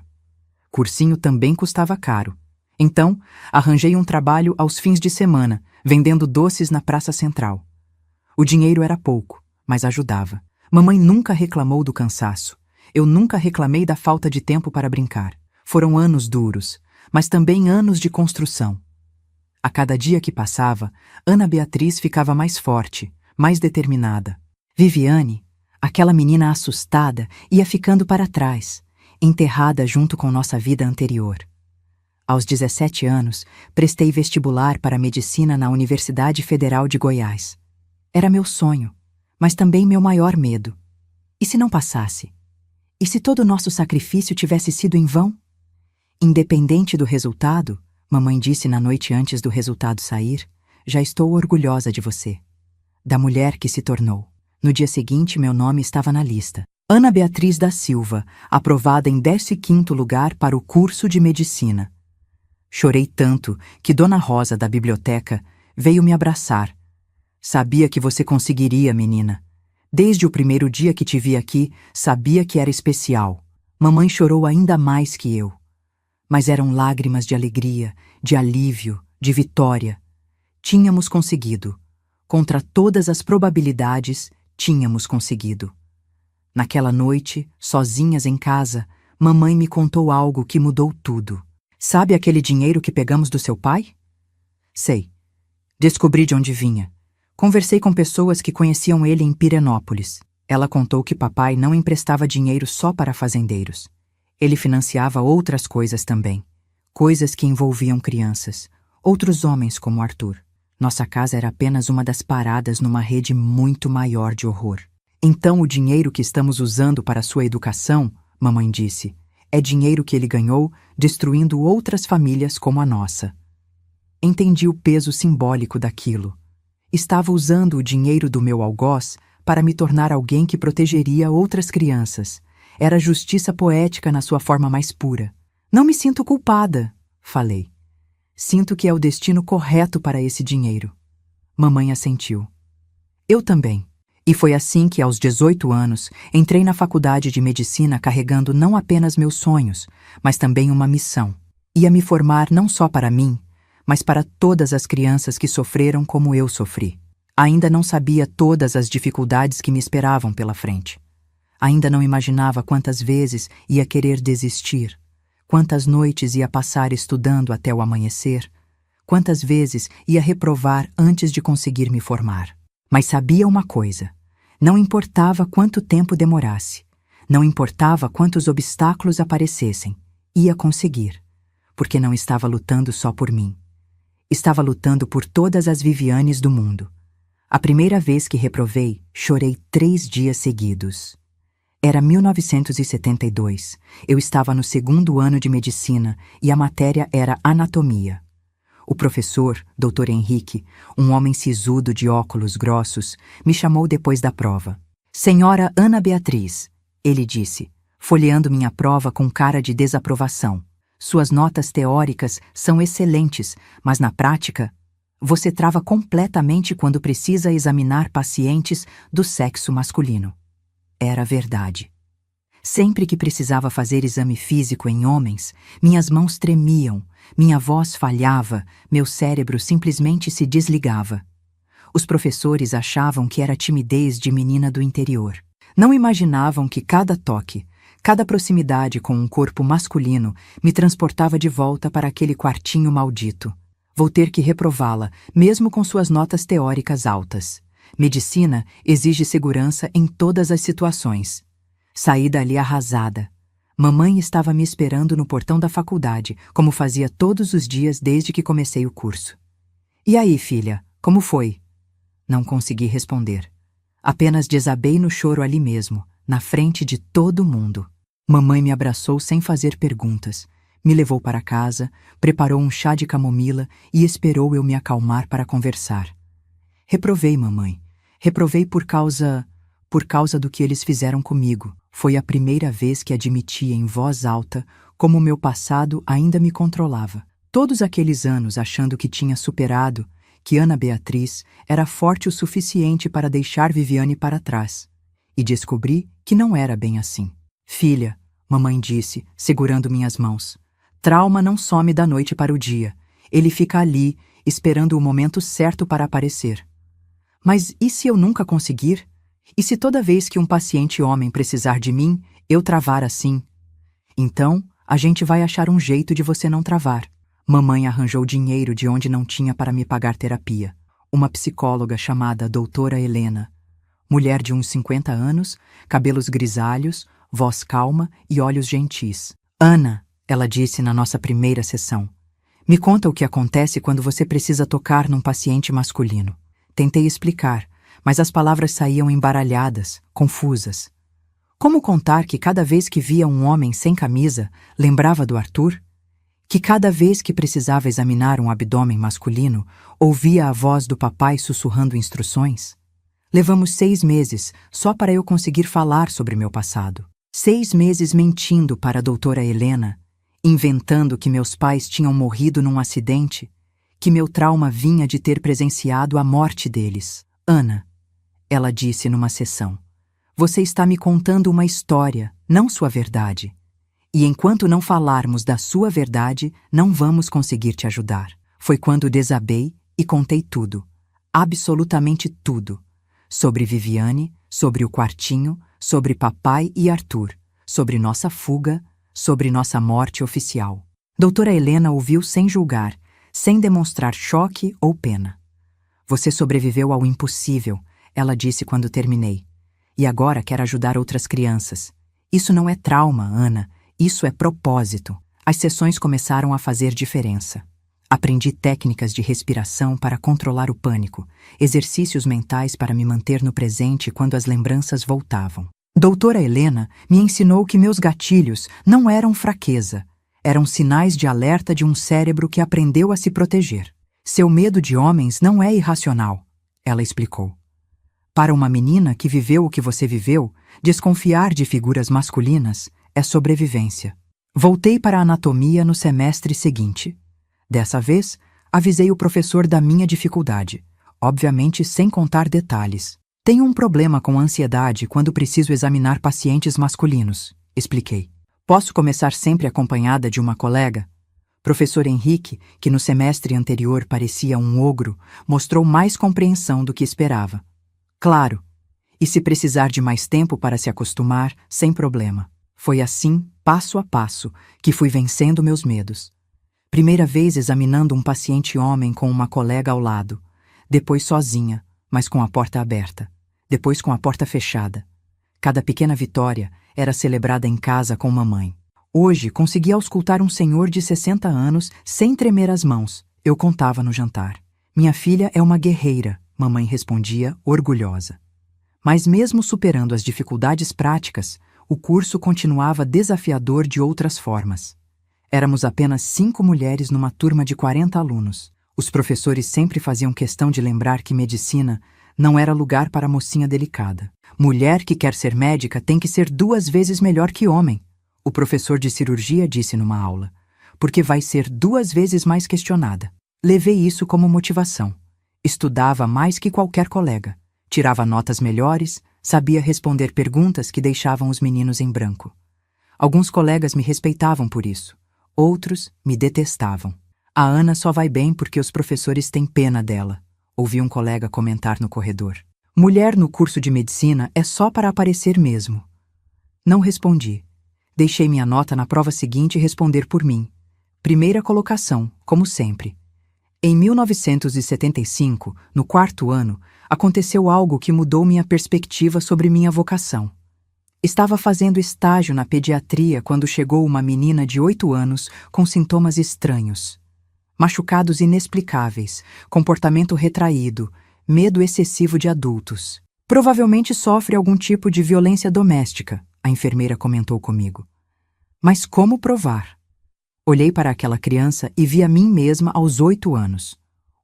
Cursinho também custava caro. Então, arranjei um trabalho aos fins de semana, vendendo doces na Praça Central. O dinheiro era pouco, mas ajudava. Mamãe nunca reclamou do cansaço. Eu nunca reclamei da falta de tempo para brincar. Foram anos duros, mas também anos de construção. A cada dia que passava, Ana Beatriz ficava mais forte, mais determinada. Viviane, aquela menina assustada, ia ficando para trás, enterrada junto com nossa vida anterior. Aos 17 anos, prestei vestibular para medicina na Universidade Federal de Goiás. Era meu sonho, mas também meu maior medo. E se não passasse? E se todo o nosso sacrifício tivesse sido em vão? Independente do resultado, mamãe disse na noite antes do resultado sair, já estou orgulhosa de você. da mulher que se tornou. No dia seguinte, meu nome estava na lista. Ana Beatriz da Silva, aprovada em 15º lugar para o curso de medicina. Chorei tanto que Dona Rosa, da biblioteca, veio me abraçar. Sabia que você conseguiria, menina. Desde o primeiro dia que te vi aqui, sabia que era especial. Mamãe chorou ainda mais que eu. Mas eram lágrimas de alegria, de alívio, de vitória. Tínhamos conseguido. Contra todas as probabilidades, tínhamos conseguido. Naquela noite, sozinhas em casa, mamãe me contou algo que mudou tudo. Sabe aquele dinheiro que pegamos do seu pai? Sei. Descobri de onde vinha. Conversei com pessoas que conheciam ele em Pirenópolis. Ela contou que papai não emprestava dinheiro só para fazendeiros. Ele financiava outras coisas também. Coisas que envolviam crianças. Outros homens como Arthur. Nossa casa era apenas uma das paradas numa rede muito maior de horror. Então o dinheiro que estamos usando para sua educação, mamãe disse, é dinheiro que ele ganhou destruindo outras famílias como a nossa. Entendi o peso simbólico daquilo. Estava usando o dinheiro do meu algoz para me tornar alguém que protegeria outras crianças. Era justiça poética na sua forma mais pura. Não me sinto culpada, falei. Sinto que é o destino correto para esse dinheiro. Mamãe assentiu. Eu também. E foi assim que, aos 18 anos, entrei na faculdade de medicina carregando não apenas meus sonhos, mas também uma missão. Ia me formar não só para mim, mas para todas as crianças que sofreram como eu sofri. Ainda não sabia todas as dificuldades que me esperavam pela frente. Ainda não imaginava quantas vezes ia querer desistir, quantas noites ia passar estudando até o amanhecer, quantas vezes ia reprovar antes de conseguir me formar. Mas sabia uma coisa: não importava quanto tempo demorasse, não importava quantos obstáculos aparecessem, ia conseguir, porque não estava lutando só por mim. Estava lutando por todas as Vivianes do mundo. A primeira vez que reprovei, chorei 3 dias seguidos. Era 1972. Eu estava no 2º ano de medicina e a matéria era anatomia. O professor, Dr. Henrique, um homem sisudo de óculos grossos, me chamou depois da prova. Senhora Ana Beatriz, ele disse, folheando minha prova com cara de desaprovação. Suas notas teóricas são excelentes, mas na prática, você trava completamente quando precisa examinar pacientes do sexo masculino. Era verdade. Sempre que precisava fazer exame físico em homens, minhas mãos tremiam, minha voz falhava, meu cérebro simplesmente se desligava. Os professores achavam que era timidez de menina do interior. Não imaginavam que cada toque, cada proximidade com um corpo masculino me transportava de volta para aquele quartinho maldito. Vou ter que reprová-la, mesmo com suas notas teóricas altas. Medicina exige segurança em todas as situações. Saí dali arrasada. Mamãe estava me esperando no portão da faculdade, como fazia todos os dias desde que comecei o curso. E aí, filha, como foi? Não consegui responder. Apenas desabei no choro ali mesmo, na frente de todo mundo. Mamãe me abraçou sem fazer perguntas, me levou para casa, preparou um chá de camomila e esperou eu me acalmar para conversar. Reprovei, mamãe. Reprovei por causa do que eles fizeram comigo. Foi a primeira vez que admiti em voz alta como o meu passado ainda me controlava. Todos aqueles anos achando que tinha superado, que Ana Beatriz era forte o suficiente para deixar Viviane para trás. E descobri que não era bem assim. Filha, mamãe disse, segurando minhas mãos, trauma não some da noite para o dia. Ele fica ali, esperando o momento certo para aparecer. Mas e se eu nunca conseguir? E se toda vez que um paciente homem precisar de mim, eu travar assim? Então, a gente vai achar um jeito de você não travar. Mamãe arranjou dinheiro de onde não tinha para me pagar terapia. Uma psicóloga chamada Doutora Helena. Mulher de uns 50 anos, cabelos grisalhos, voz calma e olhos gentis. Ana, ela disse na nossa primeira sessão, me conta o que acontece quando você precisa tocar num paciente masculino. Tentei explicar, mas as palavras saíam embaralhadas, confusas. Como contar que cada vez que via um homem sem camisa, lembrava do Arthur? Que cada vez que precisava examinar um abdômen masculino, ouvia a voz do papai sussurrando instruções? Levamos 6 meses só para eu conseguir falar sobre meu passado. 6 meses mentindo para a doutora Helena, inventando que meus pais tinham morrido num acidente, que meu trauma vinha de ter presenciado a morte deles. Ana, ela disse numa sessão, você está me contando uma história, não sua verdade. E enquanto não falarmos da sua verdade, não vamos conseguir te ajudar. Foi quando desabei e contei tudo, absolutamente tudo. Sobre Viviane, sobre o quartinho, sobre papai e Arthur, sobre nossa fuga, sobre nossa morte oficial. Doutora Helena ouviu sem julgar, sem demonstrar choque ou pena. Você sobreviveu ao impossível, ela disse quando terminei. E agora quer ajudar outras crianças. Isso não é trauma, Ana, isso é propósito. As sessões começaram a fazer diferença. Aprendi técnicas de respiração para controlar o pânico, exercícios mentais para me manter no presente quando as lembranças voltavam. Doutora Helena me ensinou que meus gatilhos não eram fraqueza, eram sinais de alerta de um cérebro que aprendeu a se proteger. Seu medo de homens não é irracional, ela explicou. Para uma menina que viveu o que você viveu, desconfiar de figuras masculinas é sobrevivência. Voltei para a anatomia no semestre seguinte. Dessa vez, avisei o professor da minha dificuldade, obviamente sem contar detalhes. Tenho um problema com ansiedade quando preciso examinar pacientes masculinos, expliquei. Posso começar sempre acompanhada de uma colega? Professor Henrique, que no semestre anterior parecia um ogro, mostrou mais compreensão do que esperava. Claro. E se precisar de mais tempo para se acostumar, sem problema. Foi assim, passo a passo, que fui vencendo meus medos. Primeira vez examinando um paciente homem com uma colega ao lado. Depois sozinha, mas com a porta aberta. Depois com a porta fechada. Cada pequena vitória era celebrada em casa com mamãe. Hoje consegui auscultar um senhor de 60 anos sem tremer as mãos. Eu contava no jantar. Minha filha é uma guerreira, mamãe respondia, orgulhosa. Mas mesmo superando as dificuldades práticas, o curso continuava desafiador de outras formas. Éramos apenas 5 mulheres numa turma de 40 alunos. Os professores sempre faziam questão de lembrar que medicina não era lugar para mocinha delicada. Mulher que quer ser médica tem que ser 2 vezes melhor que homem, o professor de cirurgia disse numa aula, porque vai ser 2 vezes mais questionada. Levei isso como motivação. Estudava mais que qualquer colega, tirava notas melhores, sabia responder perguntas que deixavam os meninos em branco. Alguns colegas me respeitavam por isso. Outros me detestavam. A Ana só vai bem porque os professores têm pena dela, ouvi um colega comentar no corredor. Mulher no curso de medicina é só para aparecer mesmo. Não respondi. Deixei minha nota na prova seguinte responder por mim. Primeira colocação, como sempre. Em 1975, no 4º ano, aconteceu algo que mudou minha perspectiva sobre minha vocação. Estava fazendo estágio na pediatria quando chegou uma menina de 8 anos com sintomas estranhos. Machucados inexplicáveis, comportamento retraído, medo excessivo de adultos. Provavelmente sofre algum tipo de violência doméstica, a enfermeira comentou comigo. Mas como provar? Olhei para aquela criança e vi a mim mesma aos 8 anos.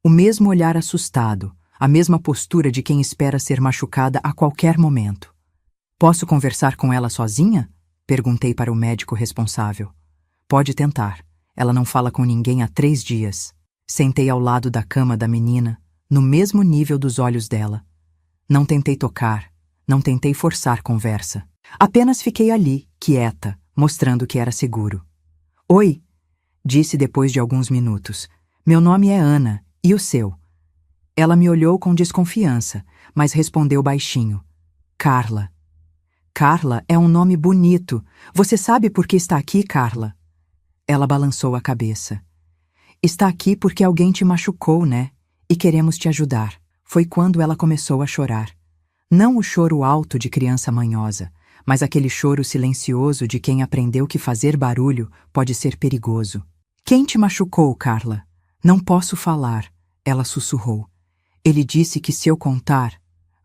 O mesmo olhar assustado, a mesma postura de quem espera ser machucada a qualquer momento. Posso conversar com ela sozinha? Perguntei para o médico responsável. Pode tentar. Ela não fala com ninguém há 3 dias. Sentei ao lado da cama da menina, no mesmo nível dos olhos dela. Não tentei tocar, não tentei forçar conversa. Apenas fiquei ali, quieta, mostrando que era seguro. Oi, disse depois de alguns minutos. Meu nome é Ana, e o seu? Ela me olhou com desconfiança, mas respondeu baixinho. Carla. Carla é um nome bonito. Você sabe por que está aqui, Carla? Ela balançou a cabeça. Está aqui porque alguém te machucou, né? E queremos te ajudar. Foi quando ela começou a chorar. Não o choro alto de criança manhosa, mas aquele choro silencioso de quem aprendeu que fazer barulho pode ser perigoso. Quem te machucou, Carla? Não posso falar, ela sussurrou. Ele disse que se eu contar,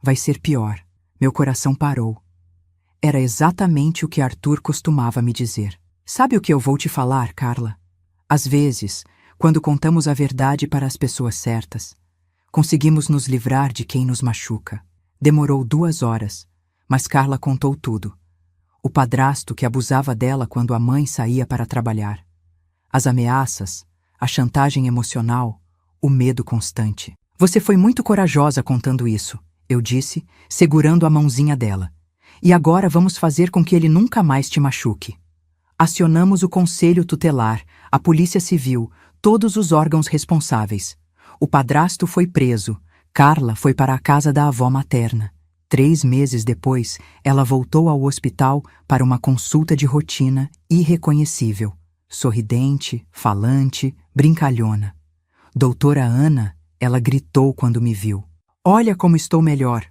vai ser pior. Meu coração parou. Era exatamente o que Arthur costumava me dizer. Sabe o que eu vou te falar, Carla? Às vezes, quando contamos a verdade para as pessoas certas, conseguimos nos livrar de quem nos machuca. Demorou 2 horas, mas Carla contou tudo. O padrasto que abusava dela quando a mãe saía para trabalhar. As ameaças, a chantagem emocional, o medo constante. Você foi muito corajosa contando isso, eu disse, segurando a mãozinha dela. E agora vamos fazer com que ele nunca mais te machuque. Acionamos o conselho tutelar, a polícia civil, todos os órgãos responsáveis. O padrasto foi preso. Carla foi para a casa da avó materna. 3 meses depois, ela voltou ao hospital para uma consulta de rotina irreconhecível. Sorridente, falante, brincalhona. Doutora Ana, ela gritou quando me viu. Olha como estou melhor.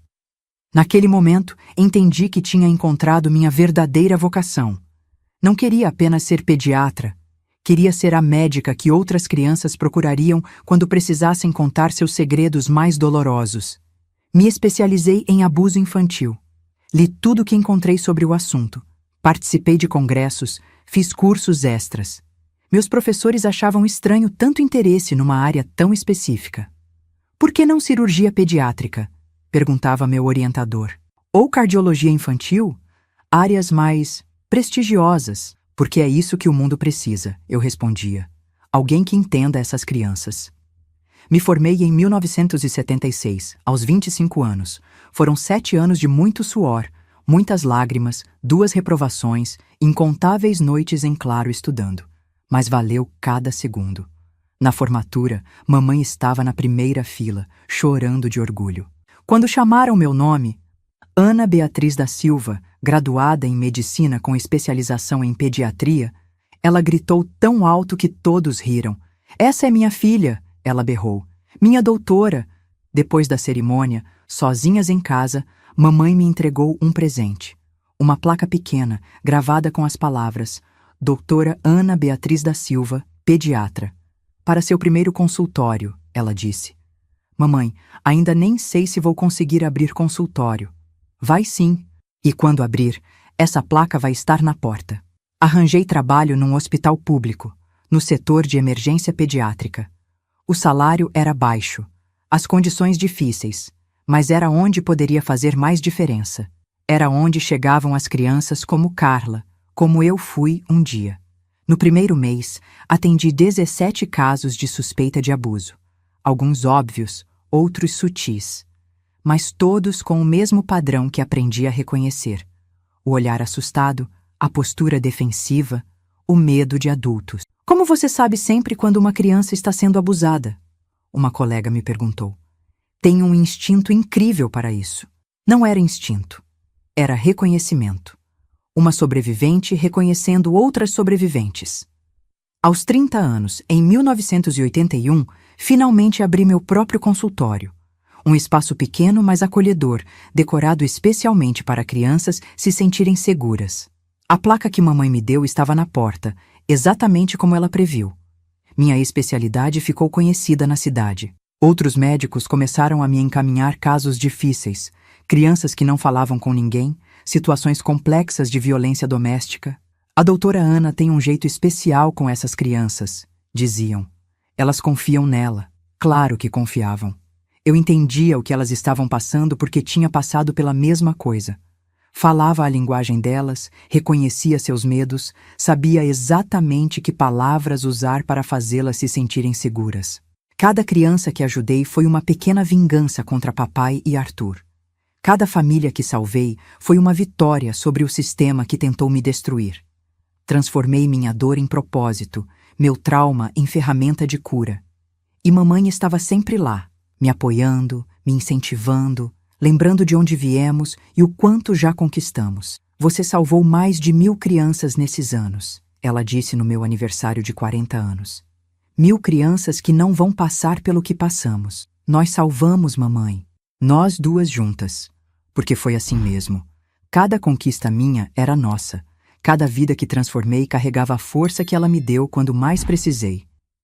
Naquele momento, entendi que tinha encontrado minha verdadeira vocação. Não queria apenas ser pediatra. Queria ser a médica que outras crianças procurariam quando precisassem contar seus segredos mais dolorosos. Me especializei em abuso infantil. Li tudo o que encontrei sobre o assunto. Participei de congressos, fiz cursos extras. Meus professores achavam estranho tanto interesse numa área tão específica. Por que não cirurgia pediátrica? Perguntava meu orientador. Ou cardiologia infantil? Áreas mais prestigiosas, porque é isso que o mundo precisa, eu respondia. Alguém que entenda essas crianças. Me formei em 1976, aos 25 anos. Foram 7 anos de muito suor, muitas lágrimas, 2 reprovações, incontáveis noites em claro estudando. Mas valeu cada segundo. Na formatura, mamãe estava na primeira fila, chorando de orgulho. Quando chamaram meu nome, Ana Beatriz da Silva, graduada em medicina com especialização em pediatria, ela gritou tão alto que todos riram. Essa é minha filha, ela berrou. Minha doutora. Depois da cerimônia, sozinhas em casa, mamãe me entregou um presente. Uma placa pequena, gravada com as palavras Doutora Ana Beatriz da Silva, pediatra. Para seu primeiro consultório, ela disse. Mamãe, ainda nem sei se vou conseguir abrir consultório. Vai sim. E quando abrir, essa placa vai estar na porta. Arranjei trabalho num hospital público, no setor de emergência pediátrica. O salário era baixo, as condições difíceis, mas era onde poderia fazer mais diferença. Era onde chegavam as crianças como Carla, como eu fui um dia. No primeiro mês, atendi 17 casos de suspeita de abuso. Alguns óbvios, outros sutis. Mas todos com o mesmo padrão que aprendi a reconhecer. O olhar assustado, a postura defensiva, o medo de adultos. Como você sabe sempre quando uma criança está sendo abusada? Uma colega me perguntou. Tenho um instinto incrível para isso. Não era instinto. Era reconhecimento. Uma sobrevivente reconhecendo outras sobreviventes. Aos 30 anos, em 1981, finalmente abri meu próprio consultório. Um espaço pequeno, mas acolhedor, decorado especialmente para crianças se sentirem seguras. A placa que mamãe me deu estava na porta, exatamente como ela previu. Minha especialidade ficou conhecida na cidade. Outros médicos começaram a me encaminhar casos difíceis, crianças que não falavam com ninguém, situações complexas de violência doméstica. A doutora Ana tem um jeito especial com essas crianças, diziam. Elas confiam nela. Claro que confiavam. Eu entendia o que elas estavam passando porque tinha passado pela mesma coisa. Falava a linguagem delas, reconhecia seus medos, sabia exatamente que palavras usar para fazê-las se sentirem seguras. Cada criança que ajudei foi uma pequena vingança contra papai e Arthur. Cada família que salvei foi uma vitória sobre o sistema que tentou me destruir. Transformei minha dor em propósito, meu trauma em ferramenta de cura. E mamãe estava sempre lá, me apoiando, me incentivando, lembrando de onde viemos e o quanto já conquistamos. Você salvou mais de 1000 crianças nesses anos, ela disse no meu aniversário de 40 anos. 1000 crianças que não vão passar pelo que passamos. Nós salvamos, mamãe. Nós duas juntas. Porque foi assim mesmo. Cada conquista minha era nossa. Cada vida que transformei carregava a força que ela me deu quando mais precisei.